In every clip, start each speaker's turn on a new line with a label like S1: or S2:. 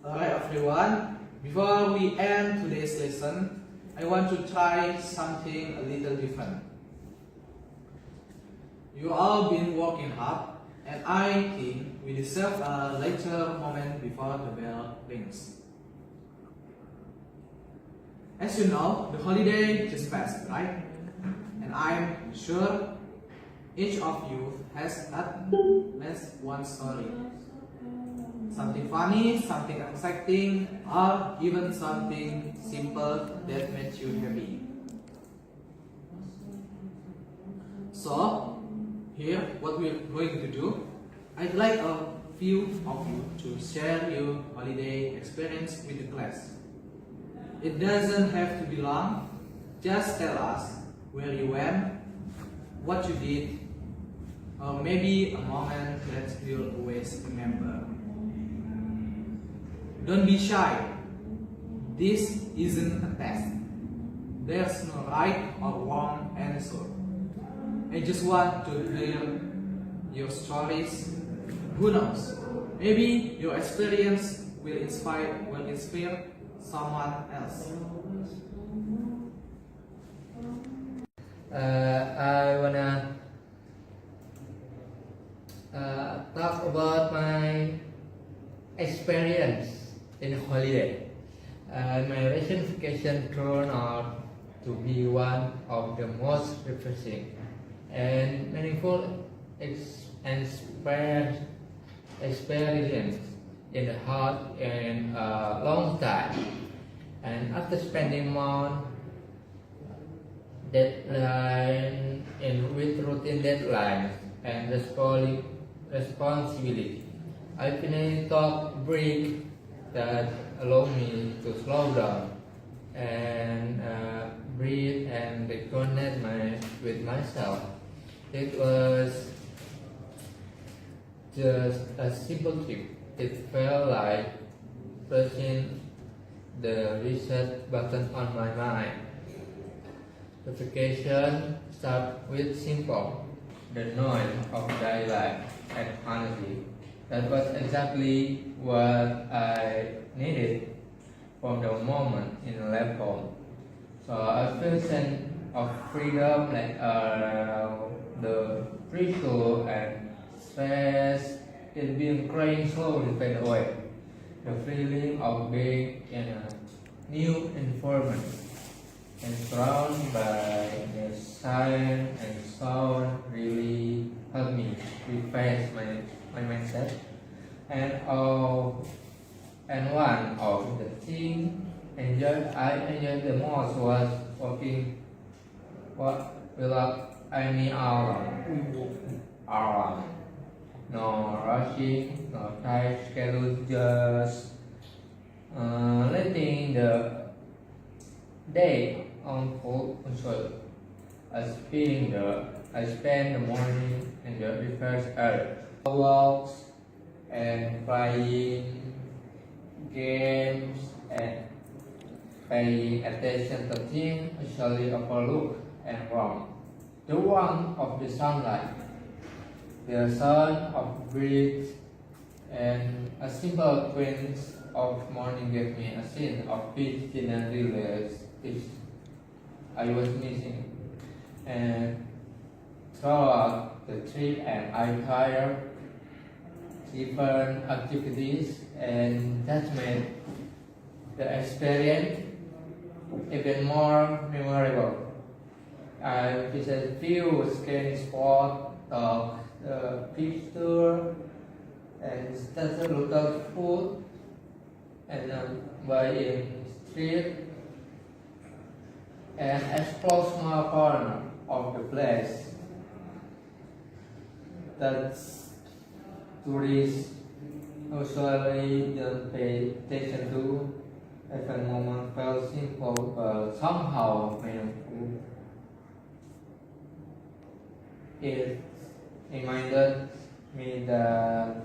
S1: Alright everyone, before we end today's lesson, I want to try something a little different. You all been working hard, and I think we deserve a later moment before the bell rings. As you know, the holiday just passed, right? And I'm sure each of you has at least one story. Something funny, something exciting, or even something simple that made you happy. So, here what we're going to do, I'd like a few of you to share your holiday experience with the class. It doesn't have to be long, just tell us where you went, what you did, or maybe a moment that you'll always remember. Don't be shy. This isn't a test. There's no right or wrong answer. I just want to hear your stories. Who knows? Maybe your experience will inspire someone else.
S2: I wanna talk about my experience in holiday. My recent vacation turned out to be one of the most refreshing and meaningful experience in the hot and long time. And after spending months with routine deadlines and responsibility, I finally took a break that allowed me to slow down and breathe and reconnect with myself. It was just a simple trip. It felt like pressing the reset button on my mind. The vacation started with simple, the noise of daily life, and honestly, that was exactly what I needed from the moment in left home. So I feel a sense of freedom, like the pressure and stress is being crying slowly fade away. The feeling of being in a new environment and surrounded by the sight and sound really helped me refresh my mindset. And one of the things I enjoyed the most was walking without any alarm. No rushing, no tight schedule, just letting the day unfold. I spend the morning in the refresh air, walks and playing games and paying attention to things usually overlooked and wrong. The warmth of the sunlight, the sound of breeze, and a simple twinge of morning gave me a sense of peace and release I was missing. And throughout the trip, and I tried different activities, and that made the experience even more memorable. I visited few skiing spots, picture, and started local food, and buying street, and explore small corner of the place that tourists usually don't pay attention to. Every moment felt simple but somehow meaningful. It reminded me that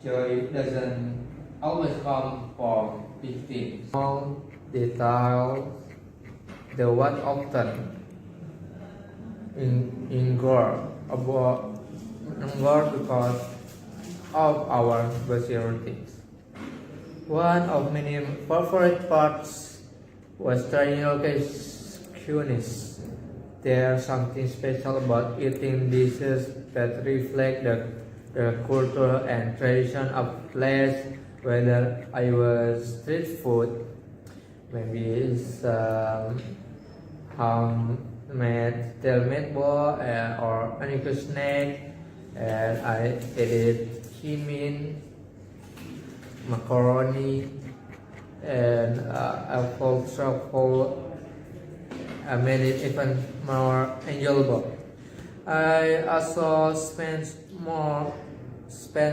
S2: joy doesn't always come from big things. Small details, the what often endure because of our busy routines. One of many favorite parts was trying local cuisines. There's something special about eating dishes that reflect the culture and tradition of place, whether I was street food, maybe some homemade tail meatball or any snack, and I ate chimin, macaroni, and apple truffle. Made it even more enjoyable. I also spent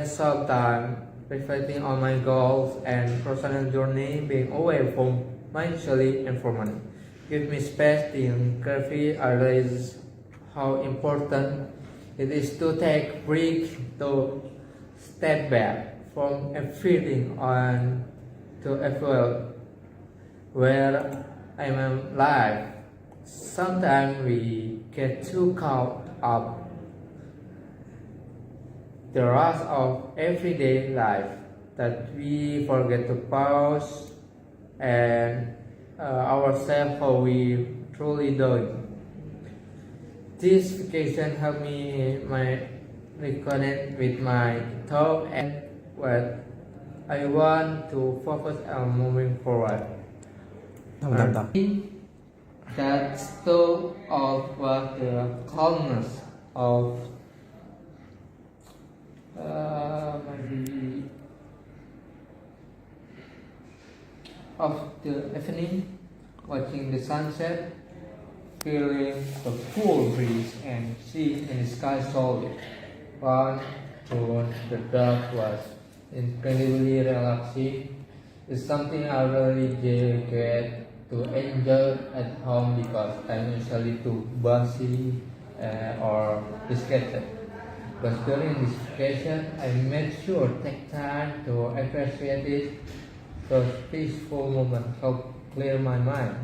S2: some time reflecting on my goals and personal journey. Being away from my daily environment give me space to think carefully. I realize how important it is to take a break, to step back from everything and to evaluate where I am in life. Sometimes we get too caught up the rush of everyday life that we forget to pause and ourselves how we truly doing. This vacation helped me reconnect with my thought and what I want to focus on moving forward. That stove of the calmness of maybe of the evening, watching the sunset, feeling the cool breeze and seeing in the sky solid. One to the dark was incredibly relaxing. It's something I really get to enjoy at home because I'm usually too busy or distracted. But during this vacation, I made sure to take time to appreciate it. Those peaceful moments help clear my mind.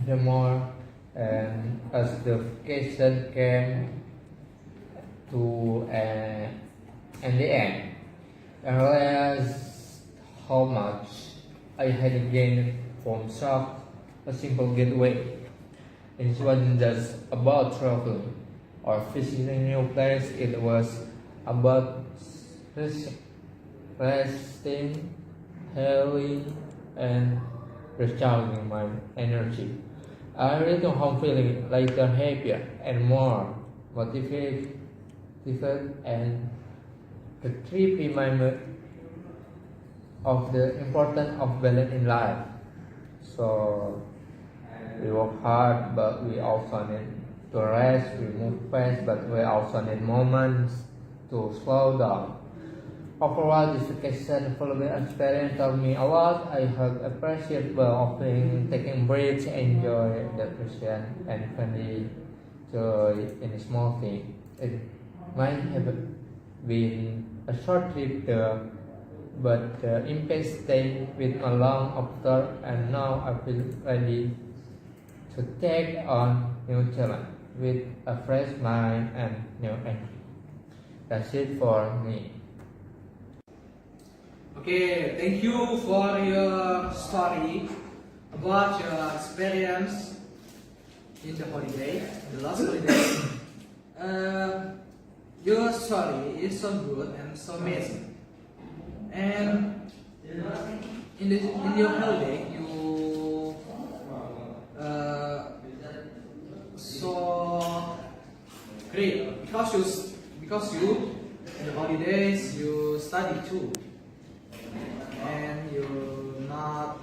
S2: The more as the vacation came to the end, I realized how much I had gained from such a simple getaway. It wasn't just about traveling or visiting new place, it was about resting, healing, and recharging my energy. I returned home feeling lighter, happier, and more motivated, and the trip reminded of the importance of balance in life. So we work hard, but we also need to rest. We move fast, but we also need moments to slow down. Overall, this vacation following experience taught me a lot. I have appreciated offering, taking breaks, enjoy the present, and finding joy in a small thing. It might have been a short trip there, but the impact stayed with me long after, and now I feel ready to take on new challenge with a fresh mind and new energy. That's it for me.
S1: Okay, thank you for your story about your experience in the holiday, the last holiday. Your story is so good and so amazing. And in your holiday, you so great because you in the holidays you study too, and you not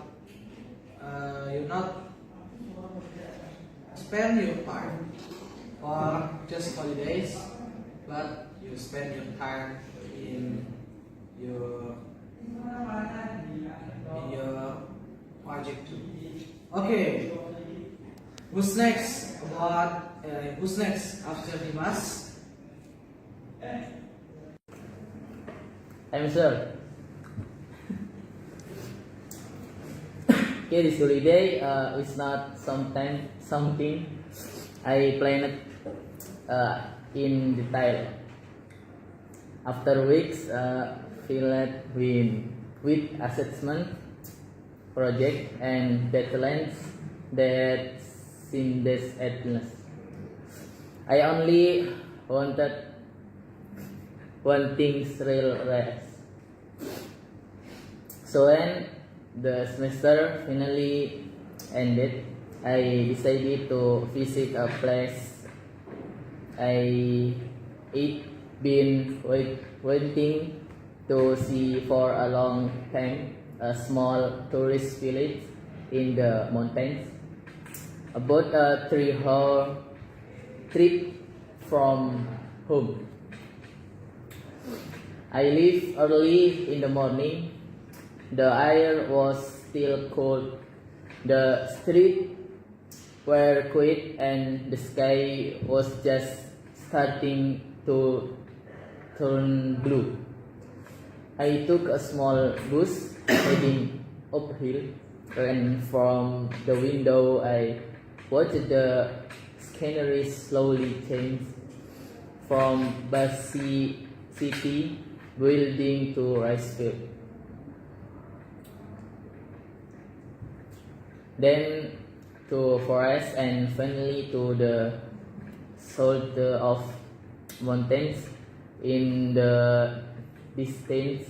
S1: spend your time for just holidays, but you spend your time in your project too. Okay, who's next? Who's next after Dimas?
S3: I'm sure. Okay, this holiday is not something I planned in detail. After weeks filled with assessment, project, and deadlines that seemed endless, I only wanted one thing: real rest. So when the semester finally ended, I decided to visit a place I had been waiting to see for a long time, a small tourist village in the mountains, about a 3-hour trip from home. I left early in the morning. The air was still cold. The streets were quiet and the sky was just starting to turn blue. I took a small bus heading uphill, and from the window I watched the scenery slowly change from busy city building to rice field. Then to forest and finally to the shoulder of mountains in the distance.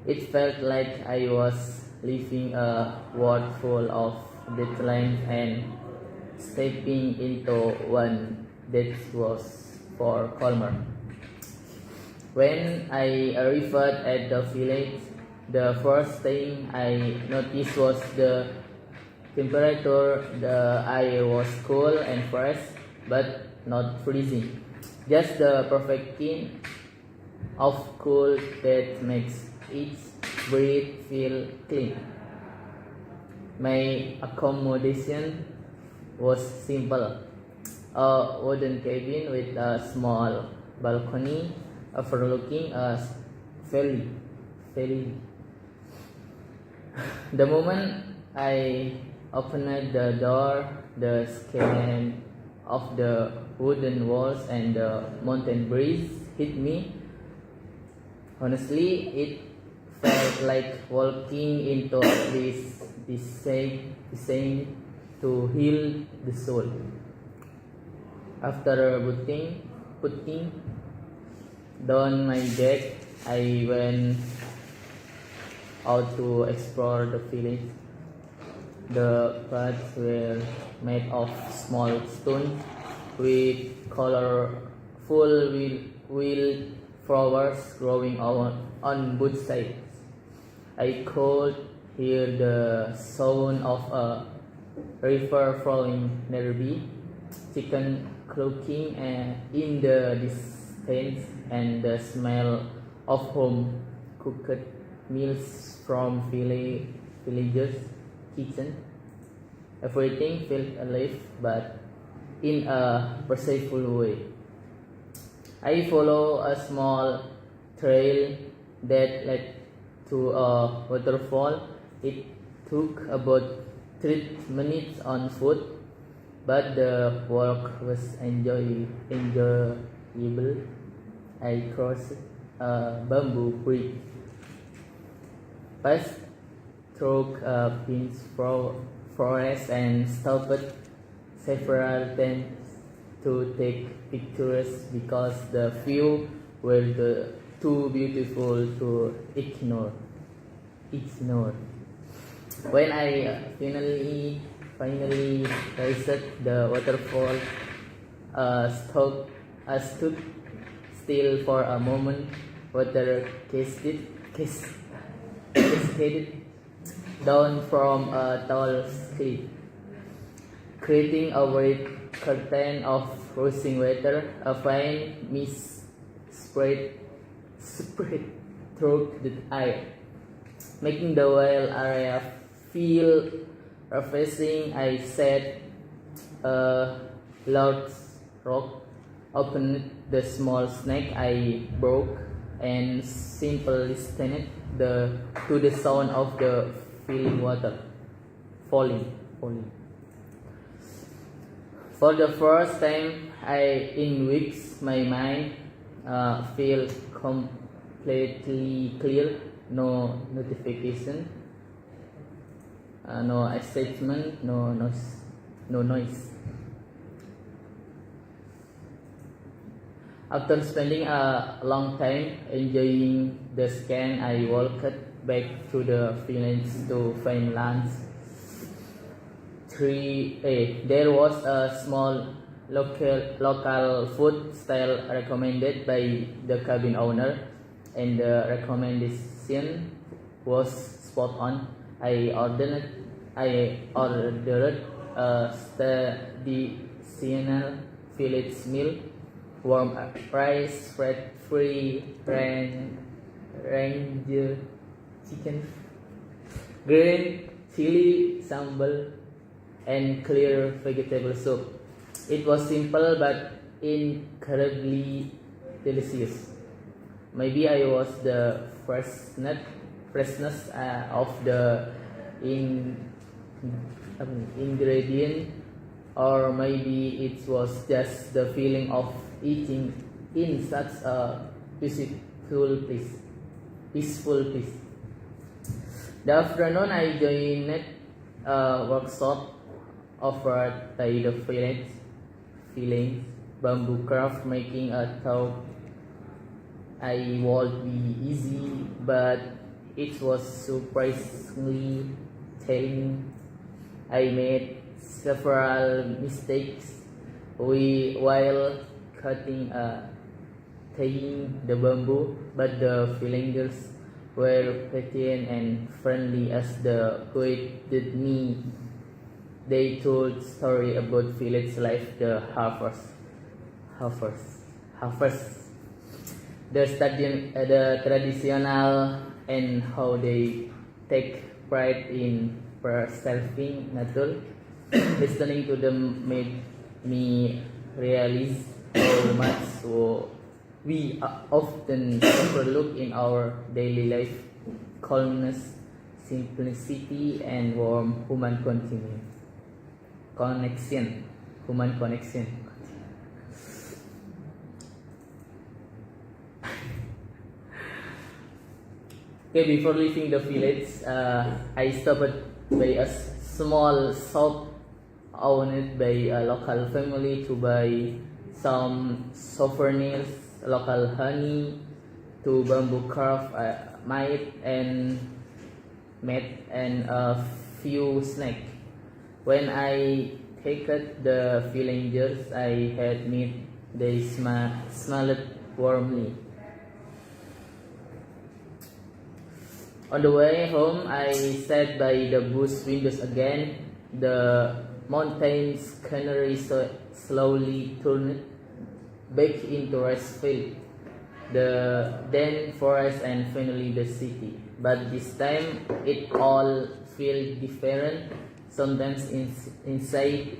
S3: It felt like I was leaving a world full of deadlines and stepping into one that was for calmer. When I arrived at the village, the first thing I noticed was the temperature. The air was cool and fresh, but not freezing. Just the perfect kind of cool that makes each breath feel clean. My accommodation was simple: a wooden cabin with a small balcony overlooking a valley. The moment I opened the door, the scan of the wooden walls and the mountain breeze hit me. Honestly, it felt like walking into this designed to heal the soul. After putting down my bag, I went out to explore the village. The paths were made of small stones with colorful wild flowers growing on both sides. I could hear the sound of a river flowing nearby, chicken clucking in the distance, and the smell of home cooked meals from villagers' kitchen. Everything felt alive, but in a perceptible way. I follow a small trail that led to a waterfall. It took about 3 minutes on foot, but the walk was enjoyable. I crossed a bamboo bridge, passed through a pine forest, and stopped several times to take pictures because the view were too beautiful to ignore. When I finally reached the waterfall, I stood still for a moment. Water cascaded down from a tall cliff, creating a white curtain of rushing water. A fine mist spread through the air, making the whole area feel refreshing. I sat a large rock, opened the small snack I broke, and simply listened to the sound of the falling. For the first time in weeks, my mind feel completely clear, no notification, no excitement, no noise. After spending a long time enjoying the scan, I walked back to the village to find lunch. There was a small local food stall recommended by the cabin owner, and the recommendation was spot on. I ordered a traditional village meal, warm rice, fat-free ranger chicken, green chili sambal, and clear vegetable soup. It was simple but incredibly delicious. Maybe I was the freshness of the ingredient, or maybe it was just the feeling of eating in such a peaceful place. The afternoon I joined a workshop offered by the village bamboo craft making. I thought I would be easy, but it was surprisingly challenging. I made several mistakes while tying the bamboo, but the villagers were patient and friendly as they guided me. They told story about village life, the harvest, the traditional, and how they take pride in preserving nature. Listening to them made me realize how much we often overlook in our daily life: calmness, simplicity, and warm human connection. Okay, before leaving the village, I stopped by a small shop owned by a local family to buy some souvenirs, local honey, to bamboo craft made and a few snacks. When I tasted the villagers I had met, they smiled warmly. On the way home, I sat by the bus windows again. The mountain scenery slowly turned back into rice field, then forest, and finally the city. But this time, it all felt different. Sometimes inside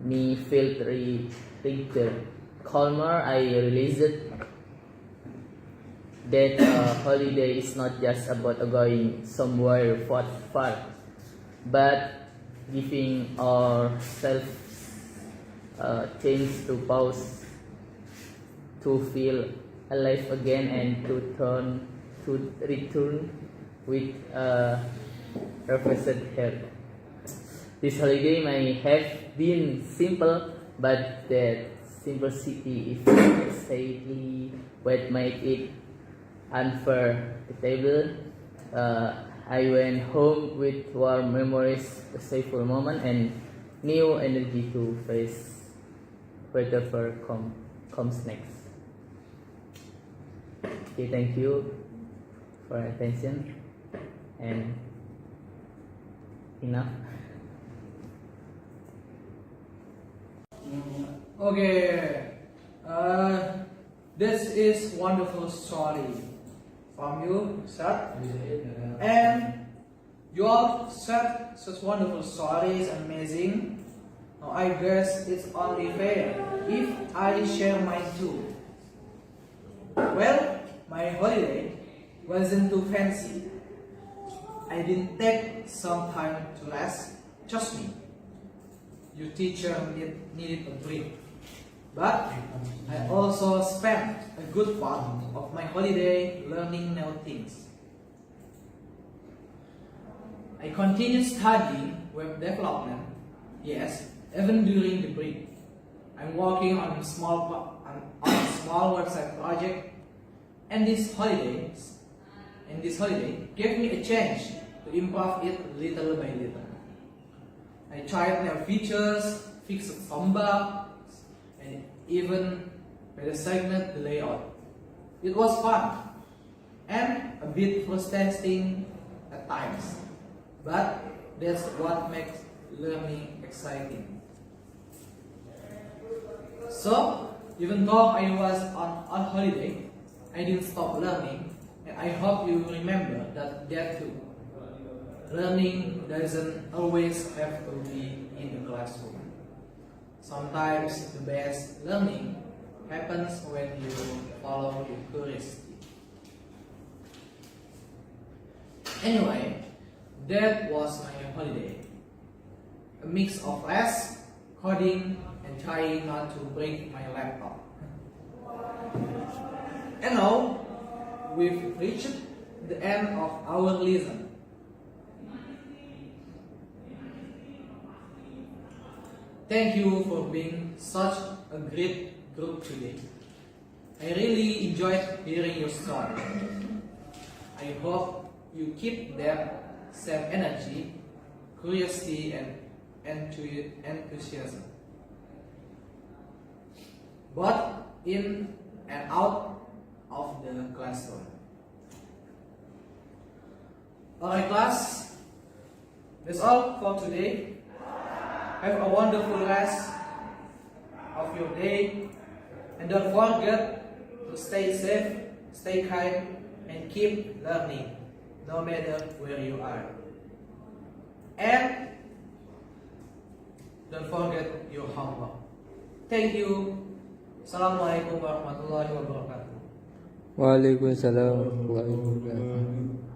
S3: me felt richer, calmer. I realized that holiday is not just about going somewhere far, but giving ourselves a chance to pause, to feel alive again, and to return with a refreshed heart. This holiday may have been simple, but that simplicity is exactly what made it unforgettable. I went home with warm memories, a joyful moment, and new energy to face whatever comes next. Okay, thank you for your attention, and enough.
S1: Okay, this is wonderful story from you, Seth, and you all said such wonderful stories, amazing. Now I guess it's only fair if I share mine too. Well, my holiday wasn't too fancy. I didn't take some time to rest. Trust me, your teacher needed a break. But I also spent a good part of my holiday learning new things. I continued studying web development, yes, even during the break. I'm working on a small website project, and this holiday gave me a chance to improve it little by little. I tried new features, fixed some bugs, and even made a segment the layout. It was fun and a bit frustrating at times, but that's what makes learning exciting. So, even though I was on holiday, I didn't stop learning, and I hope you remember that too. Learning doesn't always have to be in the classroom. Sometimes the best learning happens when you follow your curiosity. Anyway, that was my holiday. A mix of rest, coding, and trying not to break my laptop. And now, we've reached the end of our lesson. Thank you for being such a great group today. I really enjoyed hearing your story. I hope you keep that same energy, curiosity, and enthusiasm, both in and out of the classroom. Alright class, that's all for today. Have a wonderful rest of your day, and don't forget to stay safe, stay kind, and keep learning no matter where you are. And don't forget your homework. Thank you. Assalamualaikum warahmatullahi wabarakatuh.
S2: Waalaikumsalam warahmatullahi wabarakatuh.